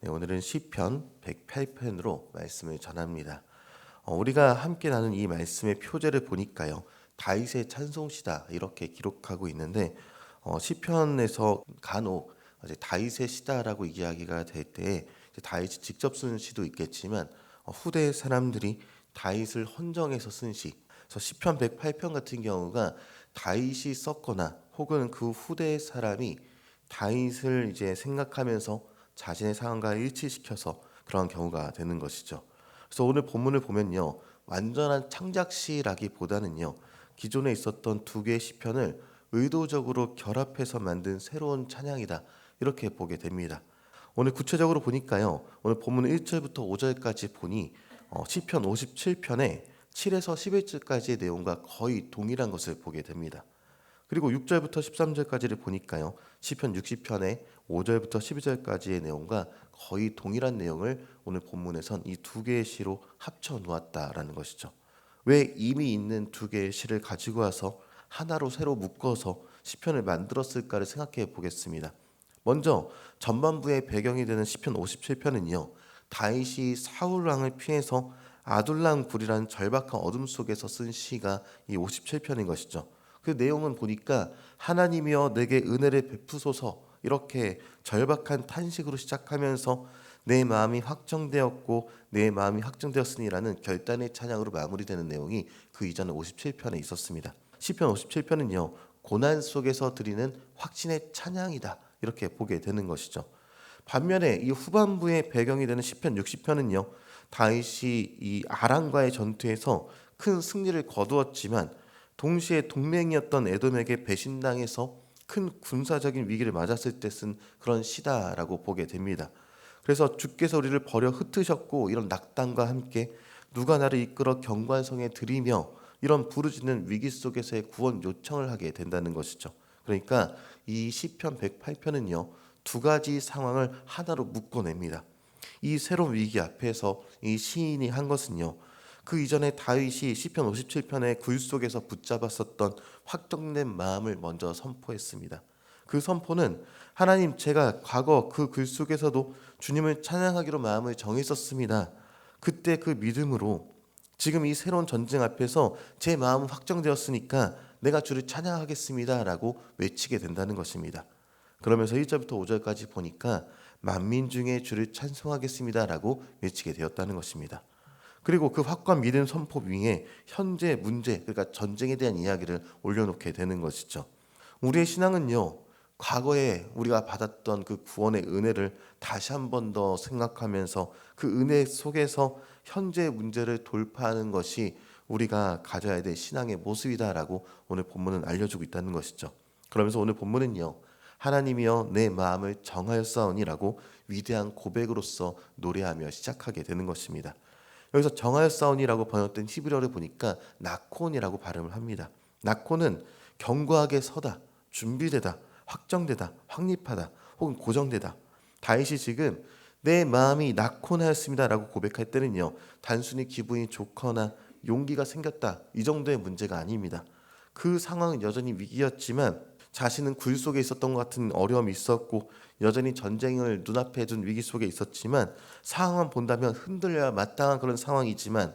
네, 오늘은 시편 108편으로 말씀을 전합니다. 우리가 함께 나눈 이 말씀의 표제를 보니까요. 다윗의 찬송시다 이렇게 기록하고 있는데 시편에서 간혹 이제 다윗의 시다라고 이야기가 될 때에 이제 다윗이 직접 쓴 시도 있겠지만 후대 사람들이 다윗을 헌정해서 쓴 시. 그래서 시편 108편 같은 경우가 다윗이 썼거나 혹은 그 후대 사람이 다윗을 이제 생각하면서 자신의 상황과 일치시켜서 그런 경우가 되는 것이죠. 그래서 오늘 본문을 보면요. 완전한 창작시라기보다는요. 기존에 있었던 두 개의 시편을 의도적으로 결합해서 만든 새로운 찬양이다. 이렇게 보게 됩니다. 오늘 구체적으로 보니까요. 오늘 본문 1절부터 5절까지 보니 시편 57편에 7에서 11절까지의 내용과 거의 동일한 것을 보게 됩니다. 그리고 6절부터 13절까지를 보니까요. 시편 60편의 5절부터 12절까지의 내용과 거의 동일한 내용을 오늘 본문에선 이 두 개의 시로 합쳐 놓았다라는 것이죠. 왜 이미 있는 두 개의 시를 가지고 와서 하나로 새로 묶어서 시편을 만들었을까를 생각해 보겠습니다. 먼저 전반부의 배경이 되는 시편 57편은요. 다윗이 사울 왕을 피해서 아둘람 굴이라는 절박한 어둠 속에서 쓴 시가 이 57편인 것이죠. 그 내용은 보니까 하나님이여 내게 은혜를 베푸소서 이렇게 절박한 탄식으로 시작하면서 내 마음이 확정되었고 내 마음이 확정되었으니라는 결단의 찬양으로 마무리되는 내용이 그 이전 57편에 있었습니다. 시편 57편은요. 고난 속에서 드리는 확신의 찬양이다. 이렇게 보게 되는 것이죠. 반면에 이 후반부의 배경이 되는 시편 60편은요. 다윗이 이 아람과의 전투에서 큰 승리를 거두었지만 동시에 동맹이었던 에돔에게 배신당해서 큰 군사적인 위기를 맞았을 때 쓴 그런 시다라고 보게 됩니다. 그래서 주께서 우리를 버려 흩으셨고 이런 낙담과 함께 누가 나를 이끌어 경관성에 들이며 이런 부르짖는 위기 속에서의 구원 요청을 하게 된다는 것이죠. 그러니까 이 시편 108편은요. 두 가지 상황을 하나로 묶어냅니다. 이 새로운 위기 앞에서 이 시인이 한 것은요. 그 이전에 다윗이 시편 57편의 굴 속에서 붙잡았었던 확정된 마음을 먼저 선포했습니다. 그 선포는 하나님 제가 과거 그 글 속에서도 주님을 찬양하기로 마음을 정했었습니다. 그때 그 믿음으로 지금 이 새로운 전쟁 앞에서 제 마음은 확정되었으니까 내가 주를 찬양하겠습니다 라고 외치게 된다는 것입니다. 그러면서 1절부터 5절까지 보니까 만민 중에 주를 찬송하겠습니다 라고 외치게 되었다는 것입니다. 그리고 그 확고한 믿음 선포 위에 현재 문제, 그러니까 전쟁에 대한 이야기를 올려놓게 되는 것이죠. 우리의 신앙은요, 과거에 우리가 받았던 그 구원의 은혜를 다시 한 번 더 생각하면서 그 은혜 속에서 현재 문제를 돌파하는 것이 우리가 가져야 될 신앙의 모습이다라고 오늘 본문은 알려주고 있다는 것이죠. 그러면서 오늘 본문은요, 하나님이여 내 마음을 정하였사오니라고 위대한 고백으로서 노래하며 시작하게 되는 것입니다. 여기서 정하였사오니라고 번역된 히브리어를 보니까 나콘이라고 발음을 합니다. 나콘은 견고하게 서다, 준비되다, 확정되다, 확립하다, 혹은 고정되다. 다윗이 지금 내 마음이 나콘하였습니다라고 고백할 때는요. 단순히 기분이 좋거나 용기가 생겼다 이 정도의 문제가 아닙니다. 그 상황은 여전히 위기였지만 자신은 굴 속에 있었던 것 같은 어려움이 있었고 여전히 전쟁을 눈앞에 둔 위기 속에 있었지만 상황만 본다면 흔들려야 마땅한 그런 상황이지만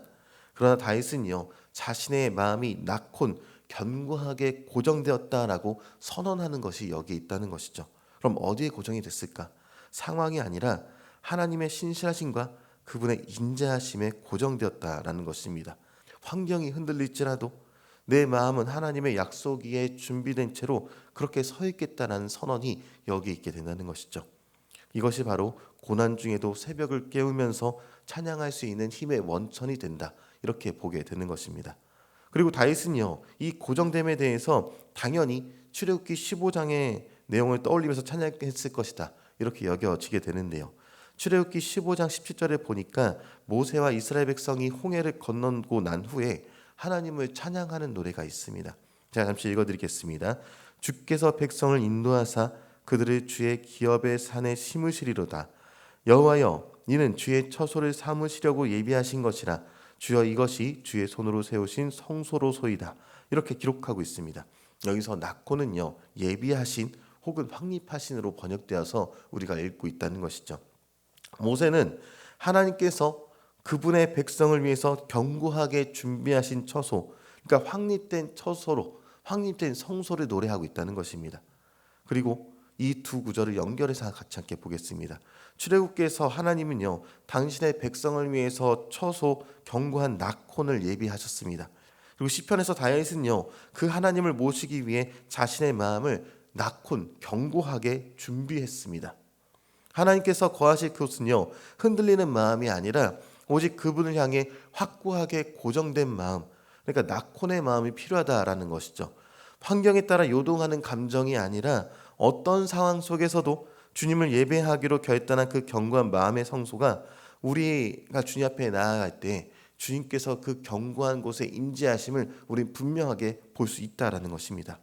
그러나 다윗은요 자신의 마음이 낙혼 견고하게 고정되었다라고 선언하는 것이 여기에 있다는 것이죠. 그럼 어디에 고정이 됐을까? 상황이 아니라 하나님의 신실하심과 그분의 인자하심에 고정되었다라는 것입니다. 환경이 흔들릴지라도 내 마음은 하나님의 약속 위에 준비된 채로 그렇게 서 있겠다라는 선언이 여기 있게 된다는 것이죠. 이것이 바로 고난 중에도 새벽을 깨우면서 찬양할 수 있는 힘의 원천이 된다. 이렇게 보게 되는 것입니다. 그리고 다윗은요. 이 고정됨에 대해서 당연히 출애굽기 15장의 내용을 떠올리면서 찬양했을 것이다. 이렇게 여겨지게 되는데요. 출애굽기 15장 17절에 보니까 모세와 이스라엘 백성이 홍해를 건너고 난 후에 하나님을 찬양하는 노래가 있습니다. 제가 잠시 읽어드리겠습니다. 주께서 백성을 인도하사 그들을 주의 기업의 산에 심으시리로다. 여호와여 이는 주의 처소를 삼으시려고 예비하신 것이라. 주여 이것이 주의 손으로 세우신 성소로소이다. 이렇게 기록하고 있습니다. 여기서 낙고는요 예비하신 혹은 확립하신으로 번역되어서 우리가 읽고 있다는 것이죠. 모세는 하나님께서 그분의 백성을 위해서 견고하게 준비하신 처소, 그러니까 확립된 처소로, 확립된 성소를 노래하고 있다는 것입니다. 그리고 이 두 구절을 연결해서 같이 함께 보겠습니다. 출애굽기에서 하나님은요, 당신의 백성을 위해서 처소 견고한 낙혼을 예비하셨습니다. 그리고 시편에서 다윗은요, 그 하나님을 모시기 위해 자신의 마음을 낙혼 견고하게 준비했습니다. 하나님께서 거하실 곳은요, 흔들리는 마음이 아니라 오직 그분을 향해 확고하게 고정된 마음, 그러니까 낙혼의 마음이 필요하다라는 것이죠. 환경에 따라 요동하는 감정이 아니라 어떤 상황 속에서도 주님을 예배하기로 결단한 그 견고한 마음의 성소가 우리가 주님 앞에 나아갈 때 주님께서 그 견고한 곳에 임재하심을 우리 분명하게 볼 수 있다라는 것입니다.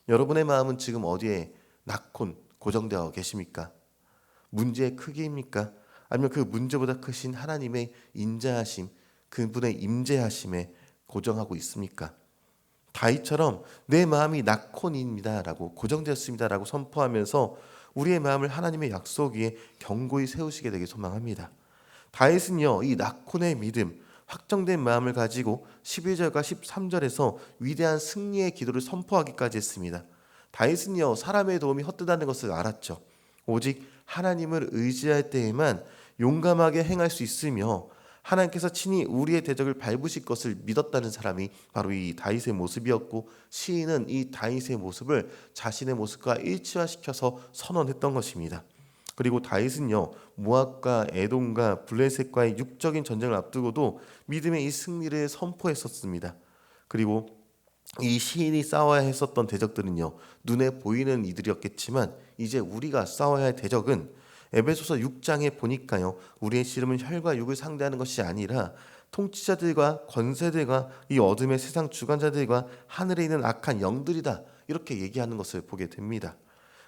여러분의 마음은 지금 어디에 낙혼 고정되어 계십니까? 문제의 크기입니까? 아니면 그 문제보다 크신 하나님의 인자하심, 그분의 임재하심에 고정하고 있습니까? 다윗처럼 내 마음이 낙혼입니다라고 고정되었습니다라고 선포하면서 우리의 마음을 하나님의 약속 위에 견고히 세우시게 되길 소망합니다. 다윗은요, 이 낙혼의 믿음, 확정된 마음을 가지고 12절과 13절에서 위대한 승리의 기도를 선포하기까지 했습니다. 다윗은요, 사람의 도움이 헛되다는 것을 알았죠. 오직 하나님을 의지할 때에만 용감하게 행할 수 있으며 하나님께서 친히 우리의 대적을 밟으실 것을 믿었다는 사람이 바로 이 다윗의 모습이었고, 시인은 이 다윗의 모습을 자신의 모습과 일치화시켜서 선언했던 것입니다. 그리고 다윗은요, 모압과 에돔과 블레셋과의 육적인 전쟁을 앞두고도 믿음의 이 승리를 선포했었습니다. 그리고 이 시인이 싸워야 했었던 대적들은요, 눈에 보이는 이들이었겠지만 이제 우리가 싸워야 할 대적은 에베소서 6장에 보니까요, 우리의 씨름은 혈과 육을 상대하는 것이 아니라 통치자들과 권세들과 이 어둠의 세상 주관자들과 하늘에 있는 악한 영들이다, 이렇게 얘기하는 것을 보게 됩니다.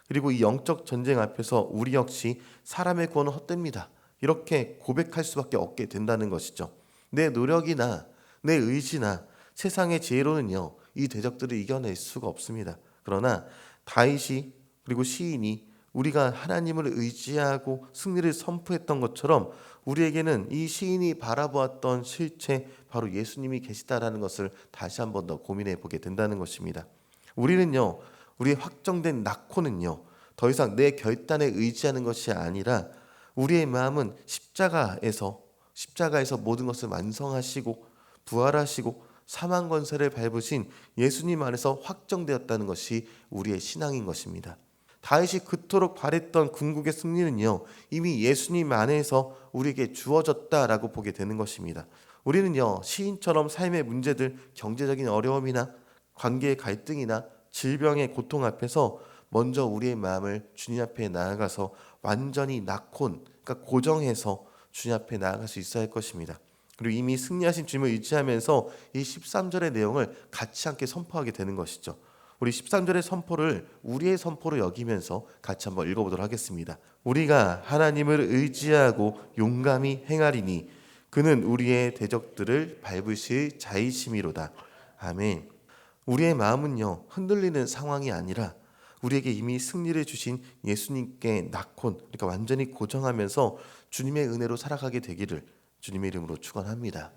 그리고 이 영적 전쟁 앞에서 우리 역시 사람의 구원은 헛됩니다, 이렇게 고백할 수밖에 없게 된다는 것이죠. 내 노력이나 내 의지나 세상의 지혜로는요, 이 대적들을 이겨낼 수가 없습니다. 그러나 다윗이 그리고 시인이 우리가 하나님을 의지하고 승리를 선포했던 것처럼 우리에게는 이 시인이 바라보았던 실체, 바로 예수님이 계시다라는 것을 다시 한 번 더 고민해 보게 된다는 것입니다. 우리는요, 우리의 확정된 낙호는요, 더 이상 내 결단에 의지하는 것이 아니라 우리의 마음은 십자가에서 모든 것을 완성하시고 부활하시고 사망 권세를 밟으신 예수님 안에서 확정되었다는 것이 우리의 신앙인 것입니다. 다윗이 그토록 바랬던 궁극의 승리는요, 이미 예수님 안에서 우리에게 주어졌다라고 보게 되는 것입니다. 우리는요, 시인처럼 삶의 문제들, 경제적인 어려움이나 관계의 갈등이나 질병의 고통 앞에서 먼저 우리의 마음을 주님 앞에 나아가서 완전히 낙혼, 그러니까 고정해서 주님 앞에 나아갈 수 있어야 할 것입니다. 그리고 이미 승리하신 주님을 의지하면서 이 13절의 내용을 같이 함께 선포하게 되는 것이죠. 우리 13절의 선포를 우리의 선포로 여기면서 같이 한번 읽어보도록 하겠습니다. 우리가 하나님을 의지하고 용감히 행하리니 그는 우리의 대적들을 밟으실 자이심이로다. 아멘. 우리의 마음은요, 흔들리는 상황이 아니라 우리에게 이미 승리를 주신 예수님께 낙혼, 그러니까 완전히 고정하면서 주님의 은혜로 살아가게 되기를 주님의 이름으로 축원합니다.